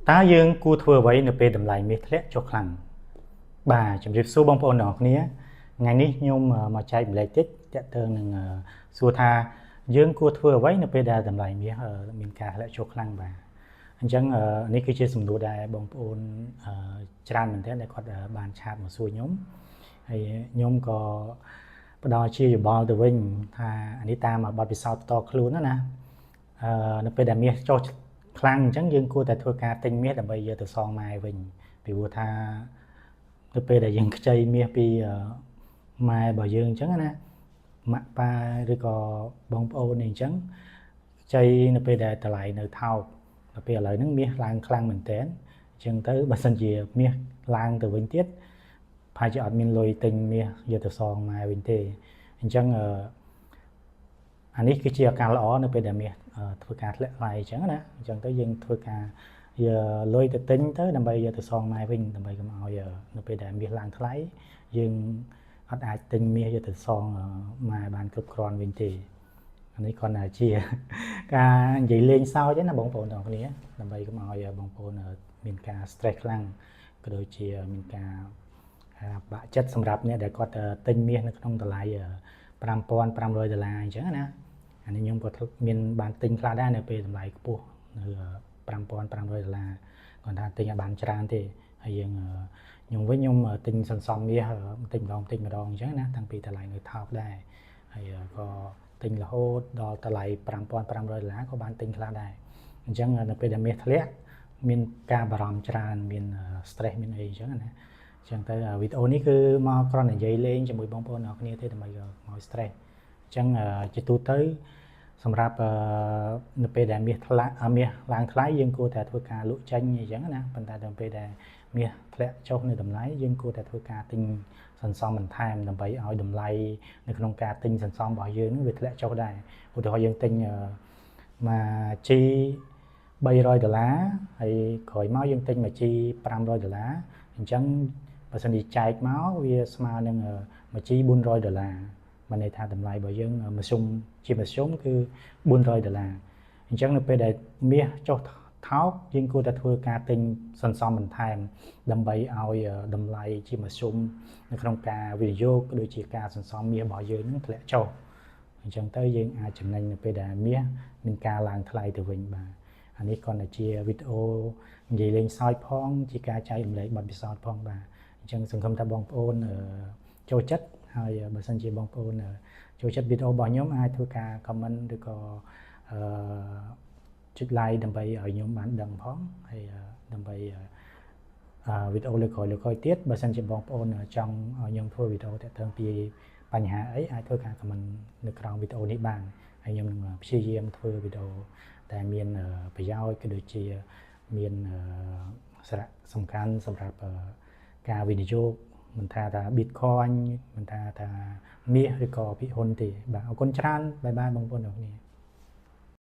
តើយើងគួរធ្វើអ្វីនៅពេលតម្លៃមាសធ្លាក់ចុះខ្លាំងបាទជំរាបសួរបងប្អូនទាំងអស់គ្នាថ្ងៃនេះខ្ញុំមកចែកម្លែកតិចតាក់ទងនឹងសួរថាយើងគួរធ្វើអ្វីនៅពេលដែលតម្លៃមាសមានការធ្លាក់ចុះខ្លាំងបាទអញ្ចឹងនេះគឺជាសំណួរដែលបងប្អូនច្រើនមែនទែនដែលគាត់បានឆាតមកសួរខ្ញុំហើយខ្ញុំក៏ផ្ដល់ជាយោបល់ទៅវិញថានេះតាមបទពិសោធន៍ផ្ទាល់ខ្លួនណានៅពេលដែលមាសចុះខ្លាំងអញ្ចឹងយើងគួរតែធ្វើការទិញមាសដើម្បីយកទៅសងម៉ែវិញពីព្រោះថានៅពេលដែលយើងខ្ចីមាសពីម៉ែរបស់យើងអញ្ចឹងណាម៉ាក់ប៉ាឬក៏បងប្អូននេះអញ្ចឹងខ្ចីនៅពេលដែលតម្លៃនៅថោកដល់ពេលឥឡូវហ្នឹងមាសឡើងខ្លាំងមែនតើអញ្ចឹងទៅបើសិនជាមាសឡើងទៅវិញទៀតប្រហែលជាអត់មានលុយទិញមាសយកទៅសងម៉ែវិញទេអញ្ចឹងអានេះគឺជាឱកាសល្អនៅពេលដែលមាសធ្វើការធ្លាក់ថ្លៃអញ្ចឹងណាអញ្ចឹងទៅយើងធ្វើការយកលុយទៅទិញទៅដើម្បីយកទៅសងម៉ែវិញដើម្បីកុំឲ្យនៅពេលដែលមាសឡើងថ្លៃយើងអត់អាចទិញមាសយកទៅសងម៉ែបានគ្រប់គ្រាន់វិញទេអានេះគ្រាន់តែជាការនិយាយលេងសើចទេណាបងប្អូនទាំងគ្នាដើម្បីកុំឲ្យបងប្អូនមានការ stress ខ្លាំងក៏ដូចជាមានការបាក់ចិត្តសម្រាប់អ្នកដែលគាត់ទិញមាសនៅក្នុងតម្លៃ$5,500អញ្ចឹងណាអានេះខ្ញុំក៏មានបានទិញខ្លះដែរនៅពេលតម្លៃខ្ពស់នៅ$5,500គាត់ថាទិញឲ្យបានច្រើនទេហើយខ្ញុំវិញខ្ញុំទិញសន្សំមាសទិញម្ដងអញ្ចឹងណាតាំងពីតម្លៃនៅថោកដែរហើយក៏ទិញរហូតដល់តម្លៃ$5,500ក៏បានទិញខ្លះដែរអញ្ចឹងនៅពេលដែលមាសធ្លាក់មានការបារម្ភច្រើនមាន stress មានអីអញ្ចឹងណាអញ្ចឹងទៅវីដេអូនេះគឺមកគ្រាន់តែនិយាយលេងជាមួយបងប្អូនអ្នកគ្នាទេដើម្បីមក stress អញ្ចឹងជាទូទៅសម្រាប់នៅពេលដែលមាសឡើងថ្លៃយើងគួរតែធ្វើការលក់ចេញអញ្ចឹងណាប៉ុន្តែដល់ពេលដែលមាសធ្លាក់ចុះនៅតម្លៃយើងគួរតែធ្វើការទិញសន្សំបន្ថែមដើម្បីឲ្យតម្លៃនៅក្នុងការទិញសន្សំរបស់យើងនឹងវាធ្លាក់ចុះដែរឧទាហរណ៍យើងទិញមួយជី$300ហើយក្រោយមកយើងទិញមួយជី$500អញ្ចឹងបើសិនជាចែកមកវាស្មើនឹងមួយជី$400បានន័យថាតម្លៃរបស់យើងមធ្យមគឺ$400អញ្ចឹងនៅពេលដែលមាសចុះថោកយើងគួរតែធ្វើការទិញសន្សំបន្ថែមដើម្បីឲ្យតម្លៃជាមធ្យមនៅក្នុងការវិនិយោគដូចជាការសន្សំមាសរបស់យើងនឹងធ្លាក់ចុះអញ្ចឹងទៅយើងអាចចំណេញនៅពេលដែលមាសមានការឡើងថ្លៃទៅវិញបាទអានេះគ្រាន់តែជាវីដេអូនិយាយលេងសើចផងជាការចែករំលែកបទពិសោធន៍ផងបាទអញ្ចឹងសង្ឃឹមថាបងប្អូនចូលចិត្តហើយបើសិនជាបងប្អូនចូលចិត្តវីដេអូរបស់ខ្ញុំអាចធ្វើការ comment ឬក៏ចុច like ដើម្បីឲ្យខ្ញុំបានដឹងផងហើយដើម្បីវីដេអូលើក្រោយទៀតបើសិនជាបងប្អូនចង់ឲ្យខ្ញុំធ្វើវីដេអូទាក់ទងពីបញ្ហាអីអាចធ្វើការ comment នៅក្រោមវីដេអូនេះបានហើយខ្ញុំនឹងព្យាយាមធ្វើវីដេអូដែលមានប្រយោជន៍ក៏ដូចជាមានសារៈសំខាន់សម្រាប់ការវិនិយោគមិនថា Bitcoin មិនថាមាសឬក៏ភាគហ៊ុនទេបាទអរគុណច្រើនបាយបាយបងប្អូនទាំងគ្នា